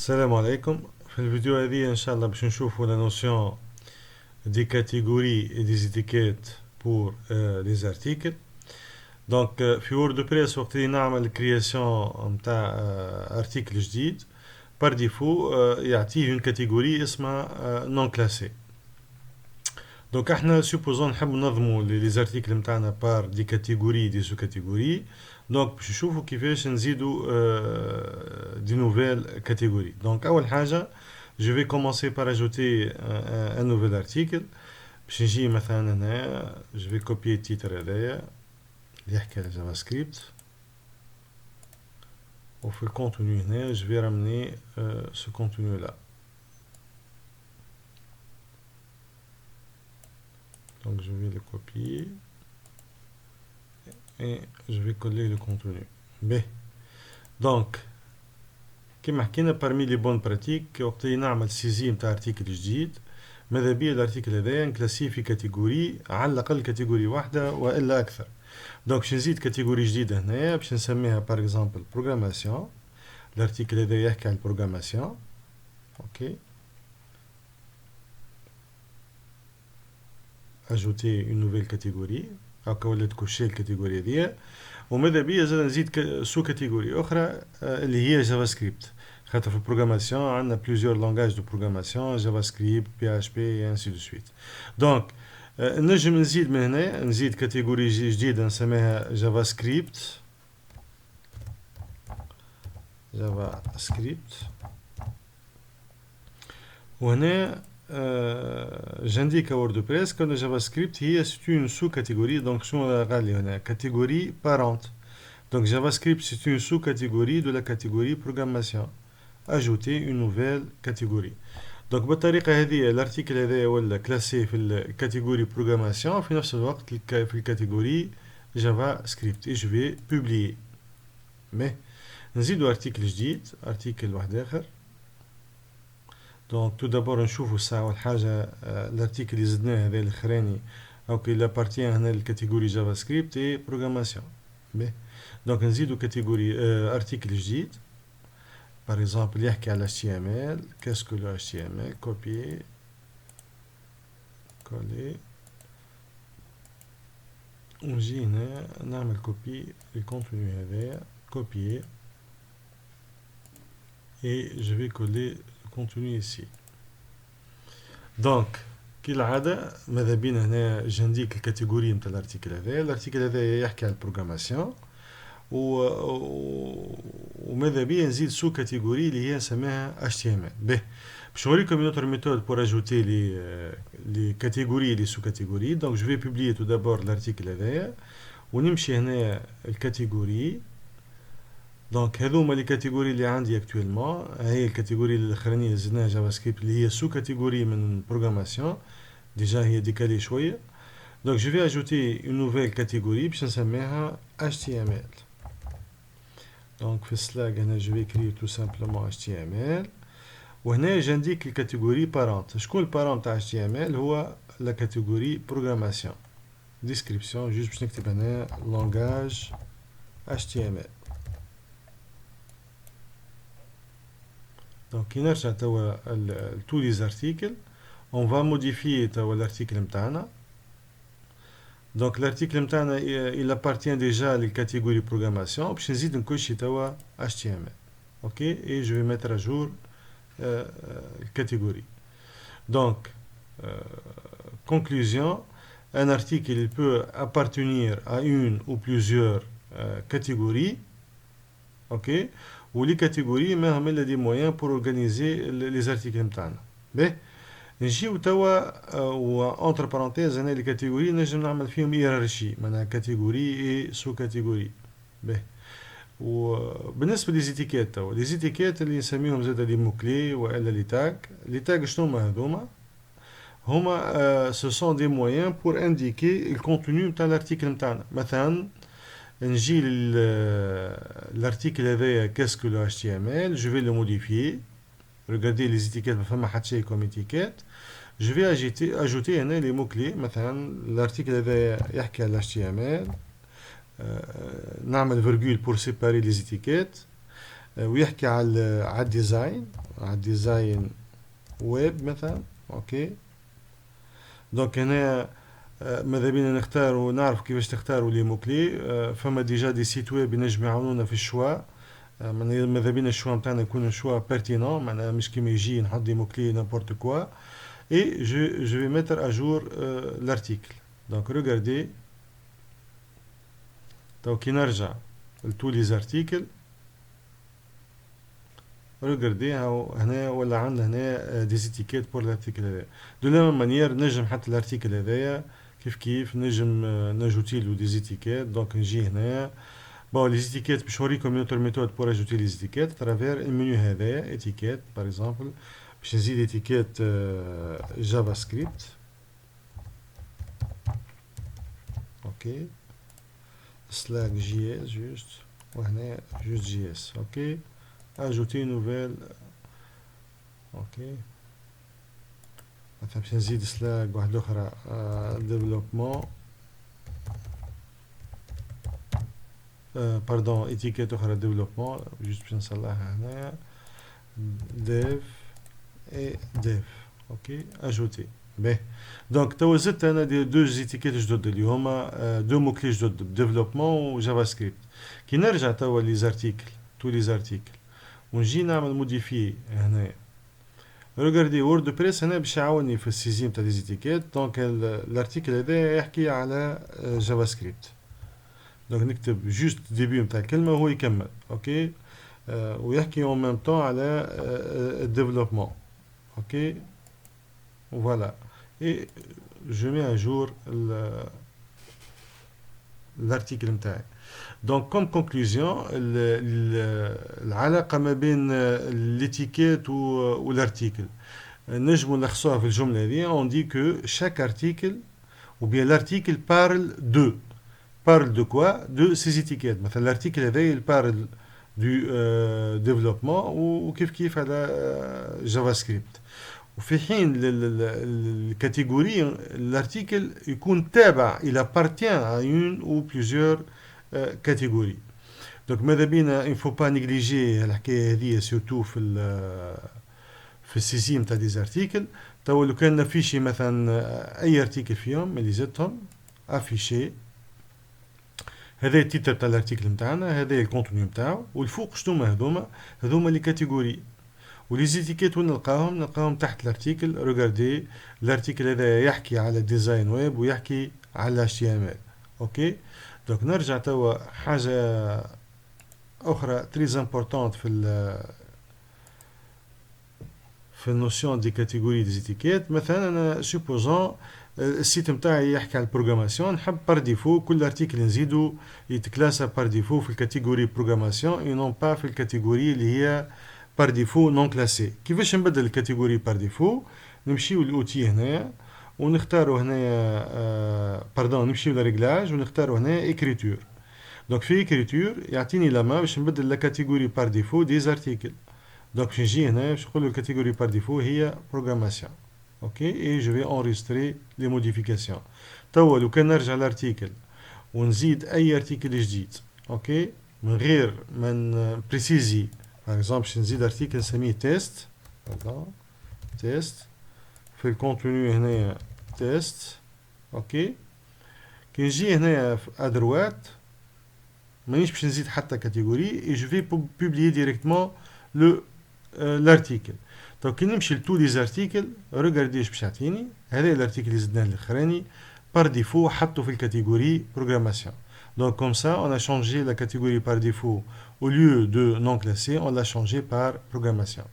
السلام عليكم. في الفيديو هذه ان شاء الله باش نشوفوا لا نوسيون دي كاتيجوري et des étiquettes pour les articles. دونك في ووردبريس وقت اللي نعمل كرياسيون نتاع ارتيكل جديد بار ديفو يعطيه اون كاتيجوري اسمها نون كلاسي. دونك احنا سوبوزون نحب ننظموا لي زارتيكل نتاعنا بار دي كاتيجوري دي سو كاتيجوري. دونك باش نشوفوا كيفاش نزيدوا دي نوفيل كاتيجوري. دونك اول حاجه je vais commencer par ajouter un nouvel article. باش نجي مثلا هنا je vais copier التيتر هذايا اللي يحكي على جافا سكريبت وفي الكونتوني هنا je vais ramener ce contenu là. Donc je vais le copier et je vais coller le contenu. B. Donc كما حكينا parmi les bonnes pratiques وقت اللي نعمل سيزي نتاع ارتيكل جديد ماذا بيا الارتيكل هذايا نكلاسيه في كاتيجوري على الاقل كاتيجوري واحده والا اكثر. دونك باش نزيد كاتيجوري جديده هنايا باش نسميها بار اكزومبل بروغراماسيون. الارتيكل هذا يحكي عن البروغراماسيون. اوكي ajouter une nouvelle catégorie هكا ولات كوشي الكاتيجوري هذيا. وماذا بيا زاد نزيد سو كاتيجوري اخرى اللي هي جافا سكريبت، خاطر في البروغراماسيون عندنا بليزيور لانغاج دو بروغراماسيون جافا سكريبت بي اش بي انسي دو سويت. دونك نجم نزيد من هنا نزيد كاتيجوري جديده نسميها جافا سكريبت. جافا سكريبت وهنا j'indique à WordPress que le JavaScript c'est une sous-catégorie. Donc شنو غالي هنا catégorie parente. Donc JavaScript c'est une sous-catégorie de la catégorie programmation. Ajouter une nouvelle catégorie. Donc بالطريقة هذه الارتيكل هذا ولا كلاسي في الكاتيجوري programmation في نفس الوقت في الكاتيجوري JavaScript et je vais publier. mais نزيدو ارتيكل جديد ارتيكل واحد اخر. دونك تو دابور نشوفو الساعة أول حاجة الارتيكل اللي زدناه هذا الأخراني أوكي لابارتيان هنا للكاتيجوري جافا سكريبت اي بروغراماسيون. باهي دونك نزيدو كاتيجوري ارتيكل جديد باغ اكزومبل يحكي على HTML. كاسكو لو HTML كوبيي كولي ونجي هنا نعمل كوبي للكونتوني هذايا كوبيي et je vais coller contenu ici. دونك كالعادة ماذا بينا هنا جنديك الكاتيجوري نتاع الارتيكل هذا. الارتيكل هذا يحكي على البروغراماسيون وماذا بيا نزيد سو كاتيجوري اللي هي نسميها HTML. به باش نوريكم une autre méthode pour ajouter les catégories et les sous-catégories. donc je vais publier tout d'abord l'article هذايا ونمشي هنا الكاتيجوري. دونك هذوما لي كاتيجوري اللي عندي اكطويلمون. هي الكاتيجوري الاخرانيه اللي زدناها جافا سكريبت اللي هي سو كاتيجوري من بروغراماسيون ديجا هي ديكالي شويه. دونك جو في اجوتي اون نوفيل كاتيجوري باش نسميها HTML. دونك في السلاك هنا جو في كريو تو سامبلومون HTML وهنا جنديك الكاتيجوري بارونت. شكون البارونت تاع HTML؟ هو لا كاتيجوري بروغراماسيون. ديسكريبسيون جوست باش نكتب هنا لونغاج HTML. Donc, كي نرجع توا tous les articles, on va modifier توا l'article متاعنا. Donc l'article متاعنا il appartient déjà à la catégorie programmation. باش نزيد نكوشي توا HTML. OK et je vais mettre à jour catégorie. Donc conclusion, un article il peut appartenir à une ou plusieurs catégories. OK ou les catégories ما هم الا دي مويان pour organiser les articles نتاعنا. باهي نجيو توا و entre parenthèses هنا لي كاتيجوري نجم نعمل فيهم هيرارشي معناها كاتيجوري اي سو كاتيجوري. باهي وبالنسبه ليزيتيكيت توا ليزيتيكيت اللي نسميهم زاد لي موكلي والا لي تاغ. لي تاغ شنو هما؟ هما ce sont des moyens pour indiquer le contenu نتاع الارتيكل نتاعنا. مثلا نجي l'article هذايا qu'est-ce que le HTML, je vais le modifier. Regardez les étiquettes ما فما حتى شيء comme étiquette. je vais ajouter هنا les mots clés. مثلا l'article هذايا يحكي على HTML نعمل virgule pour séparer les étiquettes. ويحكي على الديزاين، على الديزاين ويب مثلا. اوكي، دونك هنا ماذا بينا نختار ونعرف كيفاش تختاروا لي موكلي. فما ديجا دي سيت ويب ينجم يعاونونا في الشوا. ماذا بينا الشوا نتاعنا يكون شوا بيرتينون، معناها مش كيما يجي نحط دي موكلي نيمبورت كوا. Et je vais mettre à jour l'article. Donc regardez. Donc نرجع tous les articles. Regardez هنا ولا عندنا هنا des étiquettes pour l'article هذا. De la même manière نجم حتى l'article هذايا كيف نجم نجوتي له des étiquettes. Donc نجي هنا. Bon, les étiquettes, je vais vous montrer une autre méthode pour ajouter les étiquettes à travers le menu هذايا, étiquette par exemple. باش نزيد étiquette JavaScript. OK. Slack JS juste. وهنا juste JS. OK. Ajouter une nouvelle. OK. مثلا باش نزيد Slack واحدة أخرى développement. Pardon, étiquette أخرى développement. Juste باش نصلحها هنا. Dev. Et dev. Ok, ajouter. Ben. Donc, tu as deux étiquettes deux mots-clés de développement ou JavaScript. Qui n'arrête pas les articles, tous les articles. On vient à modifier. Regardez, WordPress, on a besoin de sixième des étiquettes. Donc, l'article est qui à la JavaScript. Donc, on écrit juste début de كلمة هو يكمل. Ok. ويحكي en même temps على développement. Ok, voilà. Et je mets à jour l'article. Donc, comme conclusion, العلاقة ما بين l'étiquette ou l'article. نجمو نلخصوها في الجملة هذه. On dit que chaque article ou bien l'article parle de. Parle de quoi? De ces étiquettes. مثلا l'article هذا il parle du développement ou كيف على JavaScript. وفي حين الكاتيجوري الارتيكل يكون تابع il appartient à une ou plusieurs catégories. Donc ماذا بينا il faut pas négliger الحكايه هذه surtout في السيزيم تاع دي ارتيكل. تو لو كان نافيشي مثلا اي ارتيكل فيهم اللي زدتهم افيشي. هذا التيتر تاع الارتيكل نتاعنا، هذا الكونتوني نتاعو، والفوق شنو هذوما لي كاتيجوري. وليزيتيكيت وين نلقاهم تحت الارتيكل. ريغاردي الارتيكل هذا يحكي على ديزاين ويب ويحكي على HTML. اوكي، دونك نرجع توا حاجه اخرى تريز امبورطونت في النوسيون دي كاتيجوري دي زيتيكيت. مثلا انا سوبوزون السيت نتاعي يحكي على البروغراماسيون، نحب بار ديفو كل ارتيكل نزيدو يتكلاسا بار ديفو في الكاتيجوري بروغراماسيون اي نون با في الكاتيجوري اللي هي بار ديفو نون كلاسي. كيفاش نبدل الكاتيجوري بار ديفو؟ نمشيو للاوتي هنايا ونختاروا هنايا باردون نمشيو لريغلاج ونختاروا هنايا اكريتور. دونك في اكريتور يعطيني لا باش نبدل لا كاتيجوري بار ديفو دي زارتيكل. دونك باش نجي هنا باش نقول له الكاتيجوري بار ديفو هي بروغراماسيون. اوكي، اي جو في انريستري لي موديفيكاسيون. توا لو كان نرجع لارتيكل ونزيد اي ارتيكل جديد، اوكي، من غير ما بريسيزي. باغ اكزومبل باش نزيد ارتيكل نسميه تيست. تيست في الكونتوني هنايا تيست. اوكي، كي نجي هنايا ادروات مانيش باش نزيد حتى كاتيجوري اي جو في بوبليي ديريكتمون l'article. Donc كي نمشي لتو لي زارتيكل ريغاردي اش باش يعطيني. هذا الارتيكل اللي زدناه الاخراني par défaut حطه في الكاتيجوري programmation. Donc comme ça on a changé la catégorie par défaut au lieu de non classé on l'a changé par programmation.